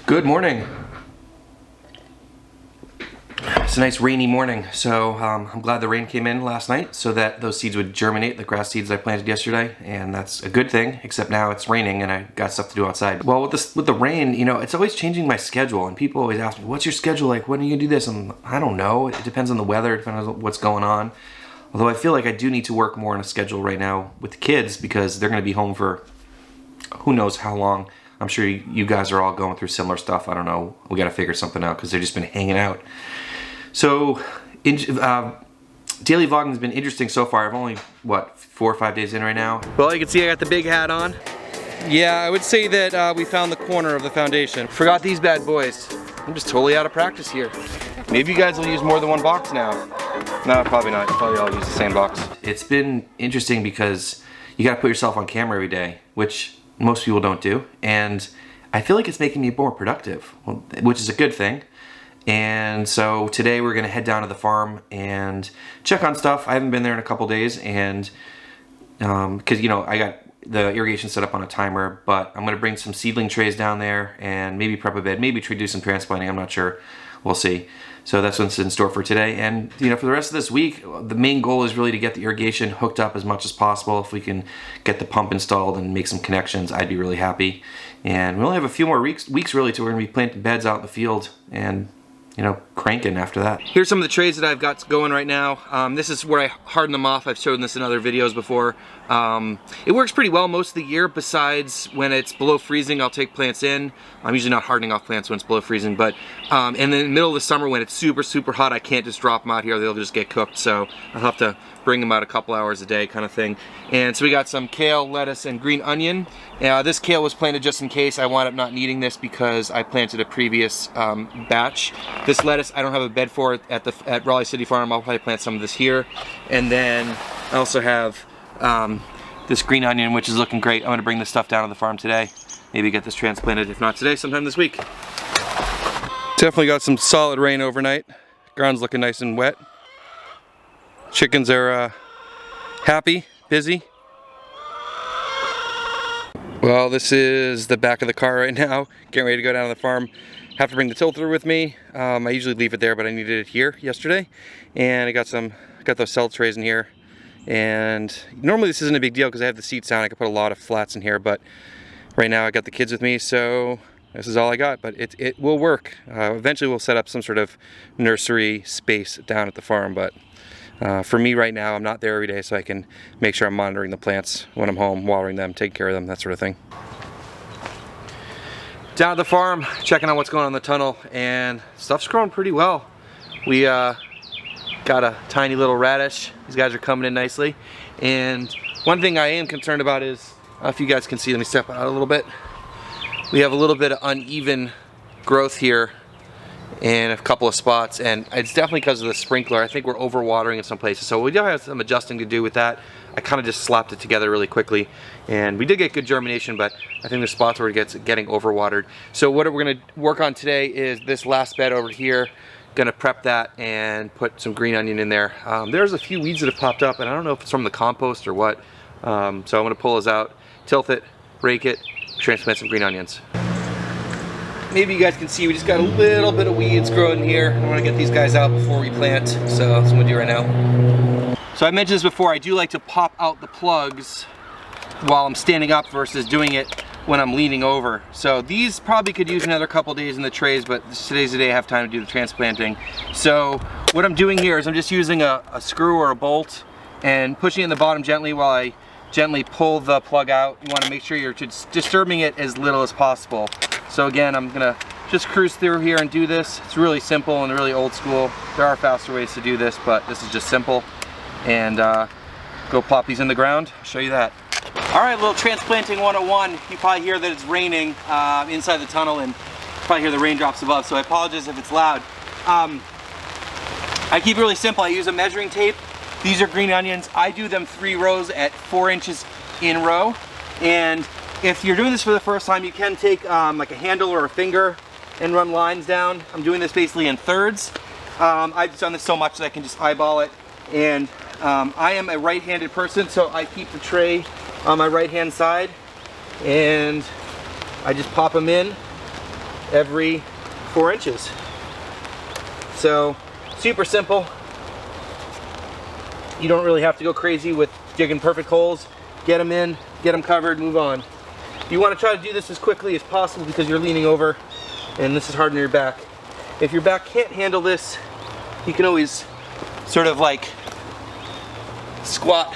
Good morning. It's a nice rainy morning, so I'm glad the rain came in last night so that those seeds would germinate, the grass seeds I planted yesterday, and that's a good thing, except now it's raining and I got stuff to do outside. Well, with the rain, you know, it's always changing my schedule, and people always ask me, what's your schedule like? When are you gonna do this? I don't know. It depends on the weather, it depends on what's going on. Although I feel like I do need to work more on a schedule right now with the kids because they're gonna be home for who knows how long. I'm sure you guys are all going through similar stuff. I don't know. We gotta figure something out because they've just been hanging out. So, daily vlogging has been interesting so far. I've only, what, 4 or 5 days in right now? Well, you can see I got the big hat on. Yeah, I would say that we found the corner of the foundation. Forgot these bad boys. I'm just totally out of practice here. Maybe you guys will use more than one box now. No, probably not. Probably all use the same box. It's been interesting because you gotta put yourself on camera every day, which most people don't do. And I feel like it's making me more productive, which is a good thing. And so today we're gonna head down to the farm and check on stuff. I haven't been there in a couple days, and because you know I got the irrigation set up on a timer, but I'm gonna bring some seedling trays down there and maybe prep a bed, maybe do some transplanting. I'm not sure. We'll see. So that's what's in store for today. And you know, for the rest of this week, the main goal is really to get the irrigation hooked up as much as possible. If we can get the pump installed and make some connections, I'd be really happy. And we only have a few more weeks really till we're gonna be planting beds out in the field and, you know, cranking after that. Here's some of the trays that I've got going right now. This is where I harden them off. I've shown this in other videos before. It works pretty well most of the year, besides when it's below freezing, I'll take plants in. I'm usually not hardening off plants when it's below freezing, but and then in the middle of the summer when it's super, super hot, I can't just drop them out here. They'll just get cooked, so I'll have to bring them out a couple hours a day kind of thing. And so we got some kale, lettuce, and green onion. This kale was planted just in case. I wound up not needing this because I planted a previous batch. This lettuce, I don't have a bed for it at Raleigh City Farm. I'll probably plant some of this here. And then I also have this green onion, which is looking great. I'm gonna bring this stuff down to the farm today. Maybe get this transplanted, if not today, sometime this week. Definitely got some solid rain overnight. Ground's looking nice and wet. Chickens are happy, busy. Well, this is the back of the car right now. Getting ready to go down to the farm. Have to bring the tilter with me. I usually leave it there, but I needed it here yesterday. And I got those cell trays in here. And normally this isn't a big deal because I have the seats down. I could put a lot of flats in here, but right now I got the kids with me, so this is all I got. But it will work. Eventually we'll set up some sort of nursery space down at the farm, but for me right now, I'm not there every day, so I can make sure I'm monitoring the plants when I'm home, watering them, taking care of them, that sort of thing. Down at the farm, checking on what's going on in the tunnel, and stuff's growing pretty well. We got a tiny little radish. These guys are coming in nicely. And one thing I am concerned about is, if you guys can see, let me step out a little bit. We have a little bit of uneven growth here in a couple of spots, and it's definitely because of the sprinkler. I think we're overwatering in some places, so we do have some adjusting to do with that. I kind of just slapped it together really quickly, and we did get good germination, but I think there's spots where it's getting overwatered. So what we're going to work on today is this last bed over here. Gonna prep that and put some green onion in there. There's a few weeds that have popped up, and I don't know if it's from the compost or what. So I'm gonna pull those out, tilt it, rake it, transplant some green onions. Maybe you guys can see we just got a little bit of weeds growing here. I want to get these guys out before we plant, so that's what I'm gonna do right now. So I mentioned this before, I do like to pop out the plugs while I'm standing up versus doing it when I'm leaning over. So these probably could use another couple days in the trays, but today's the day I have time to do the transplanting. So what I'm doing here is I'm just using a screw or a bolt and pushing it in the bottom gently while I gently pull the plug out. You want to make sure you're just disturbing it as little as possible. So again, I'm gonna just cruise through here and do this. It's really simple and really old school. There are faster ways to do this, but this is just simple. And go plop these in the ground. I'll show you that. All right, little transplanting 101. You probably hear that it's raining inside the tunnel, and probably hear the raindrops above, so I apologize if it's loud. I keep it really simple. I use a measuring tape. These are green onions. I do them 3 rows at 4 inches in row. And if you're doing this for the first time, you can take like a handle or a finger and run lines down. I'm doing this basically in thirds. I've done this so much that I can just eyeball it. And I am a right-handed person, so I keep the tray on my right-hand side, and I just pop them in every 4 inches. So super simple. You don't really have to go crazy with digging perfect holes. Get them in, get them covered, move on. You want to try to do this as quickly as possible because you're leaning over and this is hard on your back. If your back can't handle this, you can always sort of like squat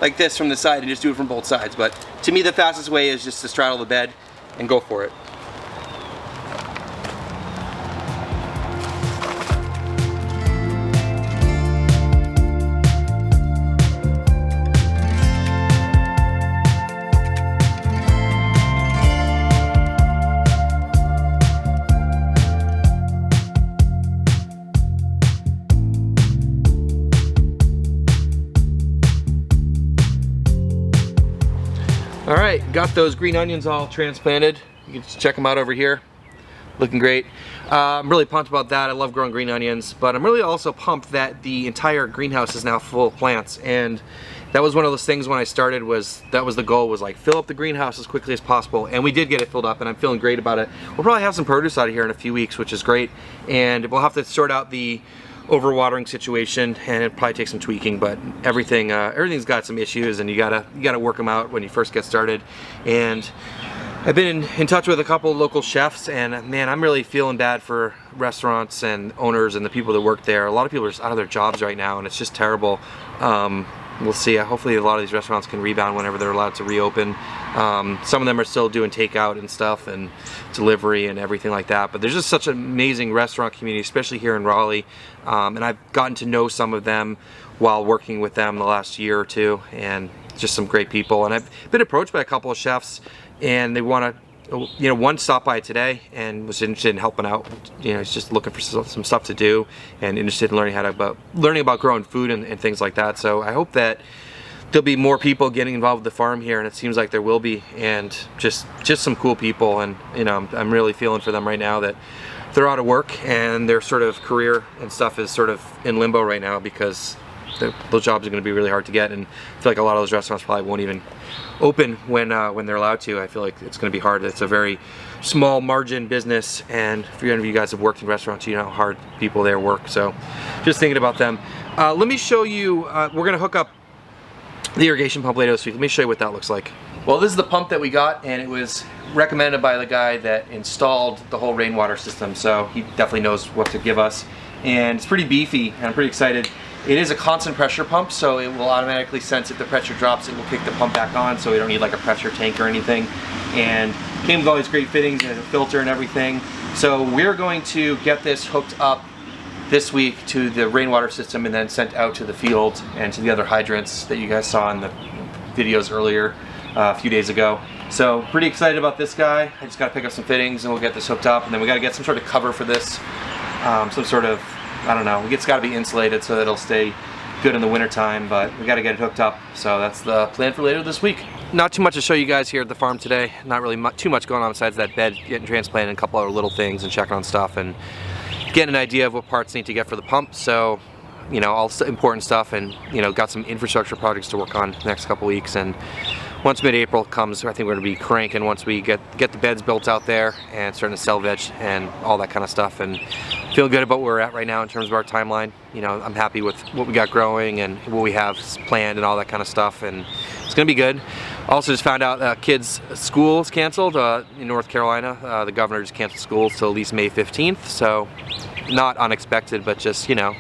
like this from the side and just do it from both sides. But to me, the fastest way is just to straddle the bed and go for it. All right, got those green onions all transplanted. You can just check them out over here. Looking great. I'm really pumped about that. I love growing green onions, but I'm really also pumped that the entire greenhouse is now full of plants. And that was one of those things when I started, that was the goal, was like fill up the greenhouse as quickly as possible. And we did get it filled up and I'm feeling great about it. We'll probably have some produce out of here in a few weeks, which is great. And we'll have to sort out the overwatering situation and it'll probably take some tweaking, but everything's got some issues and you gotta work them out when you first get started. And I've been in touch with a couple of local chefs, and man, I'm really feeling bad for restaurants and owners and the people that work there. A lot of people are just out of their jobs right now and it's just terrible. We'll see. Hopefully a lot of these restaurants can rebound whenever they're allowed to reopen. Some of them are still doing takeout and stuff and delivery and everything like that, but there's just such an amazing restaurant community, especially here in Raleigh. And I've gotten to know some of them while working with them the last year or two, and just some great people. And I've been approached by a couple of chefs and they want to, you know, one stopped by today and was interested in helping out. You know, he's just looking for some stuff to do and interested in learning about growing food and things like that. So I hope that there'll be more people getting involved with the farm here, and it seems like there will be, and just some cool people. And you know, I'm really feeling for them right now that they're out of work and their sort of career and stuff is sort of in limbo right now because those jobs are going to be really hard to get, and I feel like a lot of those restaurants probably won't even open when they're allowed to. I feel like it's going to be hard. It's a very small margin business, and if any of you guys have worked in restaurants, you know how hard people there work. So just thinking about them. Let me show you, we're going to hook up the irrigation pump later this week. Let me show you what that looks like. Well, this is the pump that we got, and it was recommended by the guy that installed the whole rainwater system, so he definitely knows what to give us. And it's pretty beefy, and I'm pretty excited. It is a constant pressure pump, so it will automatically sense if the pressure drops, it will kick the pump back on, so we don't need like a pressure tank or anything. And came with all these great fittings and a filter and everything. So we're going to get this hooked up this week to the rainwater system and then sent out to the field and to the other hydrants that you guys saw in the videos earlier a few days ago. So pretty excited about this guy. I just got to pick up some fittings and we'll get this hooked up, and then we got to get some sort of cover for this, some sort of, I don't know, it's got to be insulated so that it'll stay good in the winter time, but we got to get it hooked up. So that's the plan for later this week. Not too much to show you guys here at the farm today. Not really too much going on besides that bed getting transplanted and a couple other little things and checking on stuff and getting an idea of what parts need to get for the pump. So, you know, all important stuff, and you know, got some infrastructure projects to work on the next couple weeks. And once mid-April comes, I think we're going to be cranking once we get the beds built out there and starting to salvage and all that kind of stuff, and feel good about where we're at right now in terms of our timeline. You know, I'm happy with what we got growing and what we have planned and all that kind of stuff, and it's going to be good. Also just found out kids' school is canceled in North Carolina. The governor just canceled schools till at least May 15th, so not unexpected, but just, you know,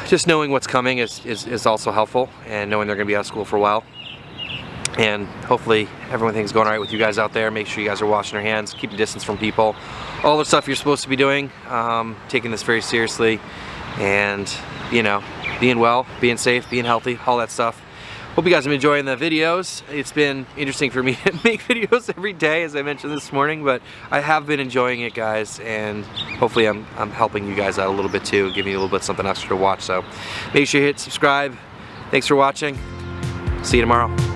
just knowing what's coming is also helpful, and knowing they're going to be out of school for a while. And hopefully everything's going all right with you guys out there. Make sure you guys are washing your hands, keeping distance from people, all the stuff you're supposed to be doing, taking this very seriously, and you know, being well, being safe, being healthy, all that stuff. Hope you guys have been enjoying the videos. It's been interesting for me to make videos every day, as I mentioned this morning, but I have been enjoying it, guys, and hopefully I'm helping you guys out a little bit too, giving you a little bit something extra to watch. So make sure you hit subscribe. Thanks for watching. See you tomorrow.